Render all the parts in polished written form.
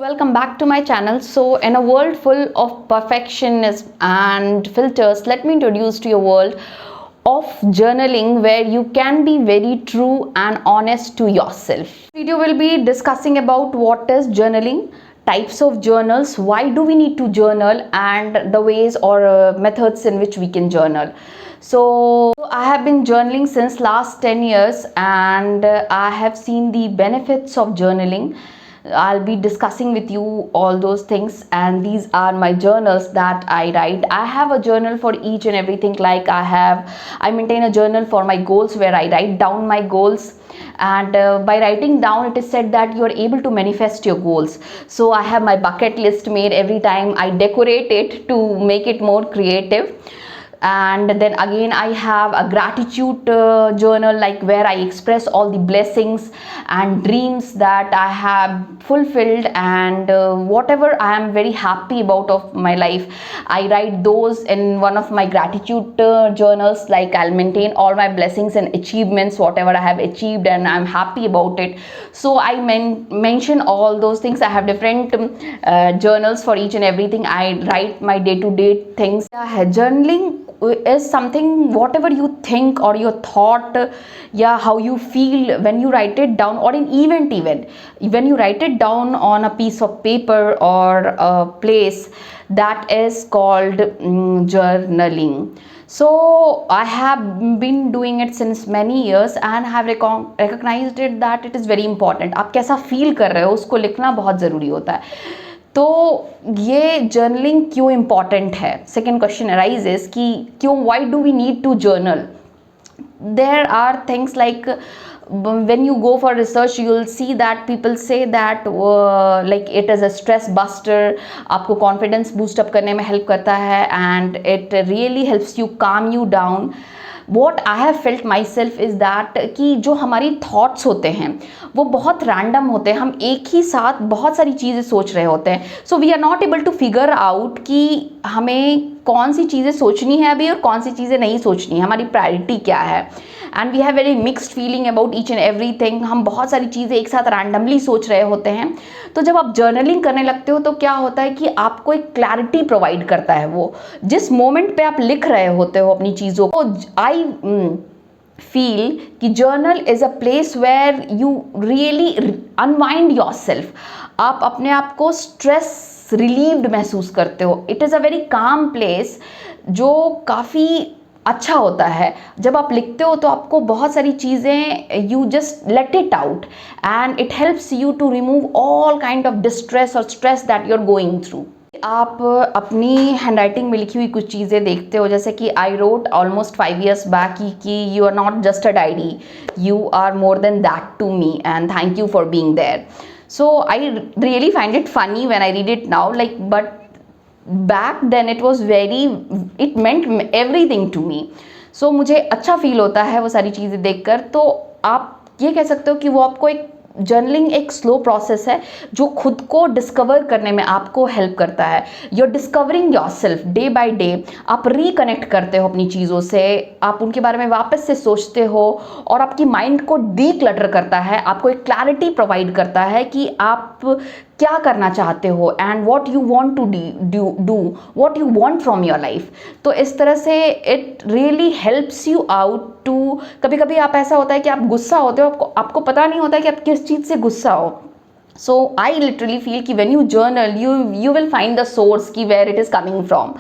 Welcome back to my channel. So, in a world full of perfectionism and filters, let me introduce to you a world of journaling where you can be very true and honest to yourself. This video will be discussing about what is journaling, types of journals, why do we need to journal, and the ways or methods in which we can journal. So I have been journaling since last 10 years and I have seen the benefits of journaling. I'll be discussing with you all those things, and these are my journals that I write. I have a journal for each and everything. Like I maintain a journal for my goals where I write down my goals, and by writing down it is said that you are able to manifest your goals. So I have my bucket list made. Every time I decorate it to make it more creative. And then again I have a gratitude journal, like where I express all the blessings and dreams that I have fulfilled, and whatever I am very happy about of my life, I write those in one of my gratitude journals. Like I'll maintain all my blessings and achievements, whatever I have achieved and I'm happy about it. So I mention all those things. I have different journals for each and everything. I write my day-to-day things. Journaling is something, whatever you think or your thought, how you feel when you write it down, or in event even when you write it down on a piece of paper or a place, that is called journaling. So I have been doing it since many years and have recognized it that it is very important. आप कैसा feel कर रहे हो उसको लिखना बहुत ज़रूरी होता है. तो ये जर्नलिंग क्यों इम्पॉर्टेंट है? सेकेंड क्वेश्चन अराइजेस कि क्यों, why do we need to journal? There are things like when you go for research you will see that people say that like it is a stress buster, आपको confidence boost up करने में help करता है, and it really helps you calm you down. What I have felt myself is that कि जो हमारी thoughts होते हैं वो बहुत random होते हैं. हम एक ही साथ बहुत सारी चीज़ें सोच रहे होते हैं. So we are not able to figure out कि हमें कौन सी चीज़ें सोचनी है अभी और कौन सी चीज़ें नहीं सोचनी है, हमारी प्रायोरिटी क्या है. And we have very mixed feeling about each and everything. हम बहुत सारी चीज़ें एक साथ रैंडमली सोच रहे होते हैं. तो जब आप जर्नलिंग करने लगते हो तो क्या होता है कि आपको एक क्लैरिटी प्रोवाइड करता है. वो जिस मोमेंट पे आप लिख रहे होते हो अपनी चीज़ों को, आई फील कि journal is a place where you really unwind yourself. आप अपने आप को स्ट्रेस रिलीव्ड महसूस करते हो. It is a very calm place जो काफ़ी अच्छा होता है. जब आप लिखते हो तो आपको बहुत सारी चीज़ें, you just let it out and it helps you to remove all kind of distress और stress that you are going through. आप अपनी हैंडराइटिंग में लिखी हुई कुछ चीज़ें देखते हो, जैसे कि I wrote almost 5 years back कि you are not just a diary, you are more than that to me and thank you for being there. So I really find it funny when I read it now, like, but back then it meant everything to me. So मुझे अच्छा feel होता है वो सारी चीज़ें देखकर. तो आप ये कह सकते हो कि वो आपको एक जर्नलिंग एक स्लो प्रोसेस है जो खुद को डिस्कवर करने में आपको हेल्प करता है. You are discovering yourself day by day. आप रिकनेक्ट करते हो अपनी चीज़ों से, आप उनके बारे में वापस से सोचते हो और आपकी माइंड को डीक्लटर करता है. आपको एक क्लैरिटी प्रोवाइड करता है कि आप क्या करना चाहते हो and what you want to do, what you want from your life. तो इस तरह से it really helps you out too. कभी कभी आप ऐसा होता है कि आप गुस्सा होते हो, आपको पता नहीं होता कि आप किस चीज़ से गुस्सा हो. So I literally feel कि when you journal you will find the source कि where it is coming from.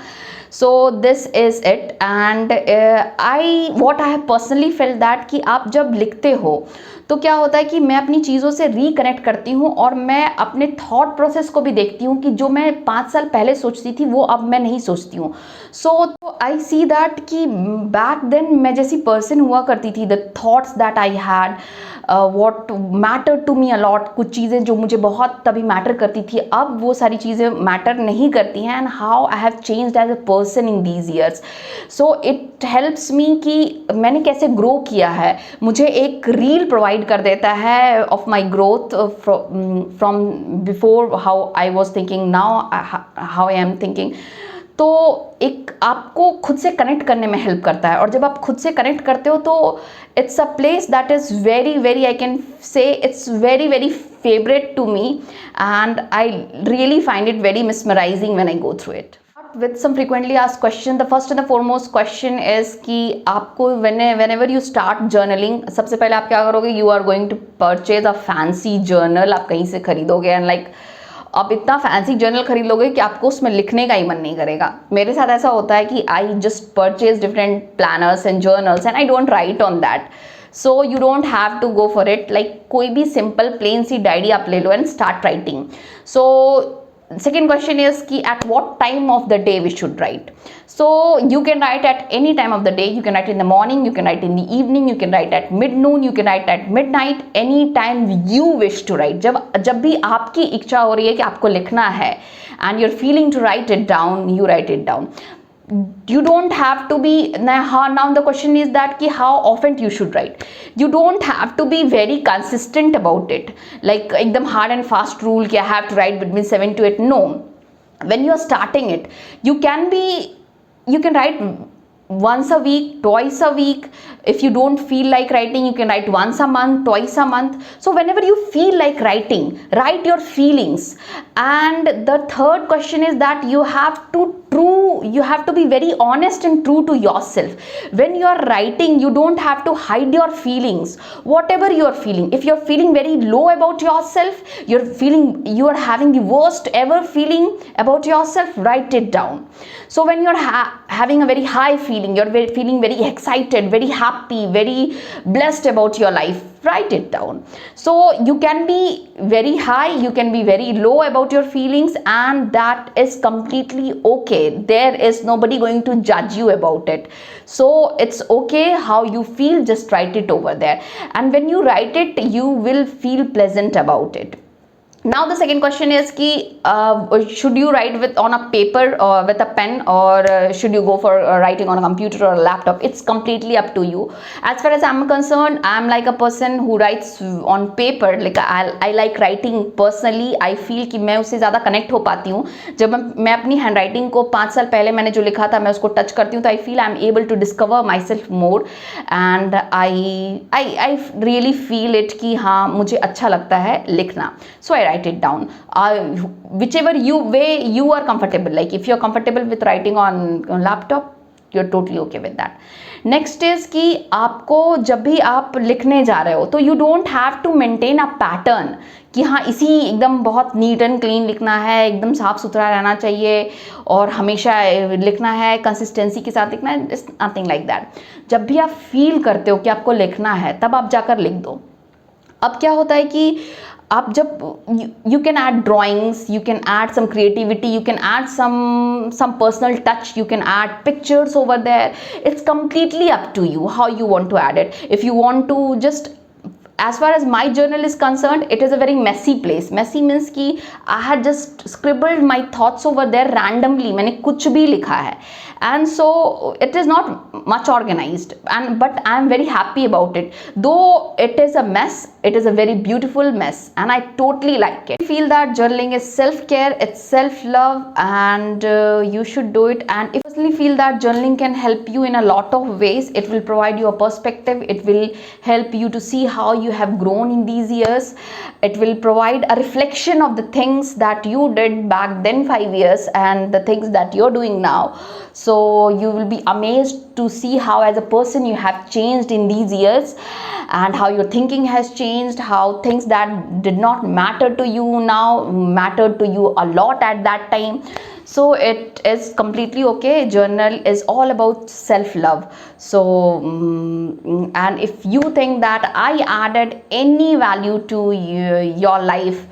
So this is it, and what I have personally felt that कि आप जब लिखते हो तो क्या होता है कि मैं अपनी चीज़ों से रिकनेक्ट करती हूँ और मैं अपने थॉट प्रोसेस को भी देखती हूँ कि जो मैं 5 साल पहले सोचती थी वो अब मैं नहीं सोचती हूँ. सो आई सी दैट कि बैक देन मैं जैसी पर्सन हुआ करती थी, the thoughts that I had, what matter to me a lot, कुछ चीज़ें जो मुझे बहुत तभी मैटर करती थी अब वो सारी चीज़ें मैटर नहीं करती हैं. And how I have changed as a person in these years. So it helps me कि मैंने कैसे ग्रो किया है. मुझे एक रील प्रोवाइड कर देता है of my growth from before how I was thinking, now how I am thinking. तो एक आपको खुद से कनेक्ट करने में हेल्प करता है. और जब आप खुद से कनेक्ट करते हो तो it's a place that is very very, I can say it's very very favorite to me, and I really find it very mesmerizing when I go through it. With some frequently asked question, the first and the foremost question is कि आपको whenever you start journaling, सबसे पहले आप क्या करोगे? You are going to purchase a fancy journal, आप कहीं से खरीदोगे, and like आप इतना फैंसी जर्नल खरीद लोगे कि आपको उसमें लिखने का ही मन नहीं करेगा. मेरे साथ ऐसा होता है कि I just purchase different planners and journals and I don't write on that. So you don't have to go for it. Like कोई भी सिंपल प्लेन सी डायरी आप ले लो and start writing. So second question is ki at what time of the day we should write. So you can write at any time of the day. You can write in the morning, you can write in the evening, you can write at mid-noon, you can write at midnight, any time you wish to write. जब भी आपकी इच्छा हो रही है कि आपको लिखना है and you're feeling to write it down, you write it down. You don't have to be, now the question is that ki how often you should write. You don't have to be very consistent about it, like ekdam hard and fast rule ki I have to write between 7 to 8. No, when you are starting it, you can write once a week, twice a week. If you don't feel like writing, you can write once a month, twice a month. So whenever you feel like writing, write your feelings. And the third question is that you have to be very honest and true to yourself. When you are writing, you don't have to hide your feelings, whatever you are feeling. If you are feeling very low about yourself, you are having the worst ever feeling about yourself, write it down. So when you're having a very high feeling, you're feeling very excited, very happy, very blessed about your life, write it down. So you can be very high, you can be very low about your feelings, and that is completely okay. There is nobody going to judge you about it. So it's okay how you feel, just write it over there. And when you write it, you will feel pleasant about it. Now the second question is ki should you write on a paper or with a pen, or should you go for writing on a computer or a laptop? It's completely up to you. As far as I'm concerned, I'm like a person who writes on paper. Like I like writing personally. I feel कि मैं उससे ज़्यादा connect हो पाती हूँ. जब मैं अपनी हैंड राइटिंग को 5 साल पहले मैंने जो लिखा था मैं उसको टच करती हूँ, तो I feel I am able to discover myself more, and I really feel it कि हाँ मुझे अच्छा लगता है लिखना. सो आई write it down. Whichever way you are comfortable. Like if you're comfortable with writing on laptop, you're totally okay with that. Next is कि आपको जब भी आप लिखने जा रहे हो तो you don't have to maintain a pattern कि हाँ इसी एकदम बहुत नीट एंड क्लीन लिखना है, एकदम साफ सुथरा रहना चाहिए और हमेशा लिखना है, कंसिस्टेंसी के साथ लिखना है. It's nothing like that. जब भी आप फील करते हो कि आपको लिखना है तब आप जाकर लिख दो. अब क्या होता है कि आप जब you can add drawings, you can add some creativity, you can add some personal touch, you can add pictures over there. It's completely up to you how you want to add it. If you want to just, as far as my journal is concerned, it is a very messy place. Messy means कि I had just scribbled my thoughts over there randomly. मैंने कुछ भी लिखा है, and so it is not much organized, but I am very happy about it. Though it is a mess, it is a very beautiful mess, and I totally like it. I feel that journaling is self-care, it's self-love, and you should do it. And if you personally feel that journaling can help you in a lot of ways, it will provide you a perspective, it will help you to see how you have grown in these years, it will provide a reflection of the things that you did back then 5 years and the things that you're doing now. So you will be amazed to see how as a person you have changed in these years, and how your thinking has changed, how things that did not matter to you now matter to you a lot at that time. So it is completely okay. Journal is all about self-love. So and if you think that I added any value to your life,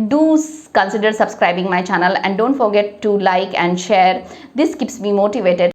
do consider subscribing my channel, and don't forget to like and share. This keeps me motivated.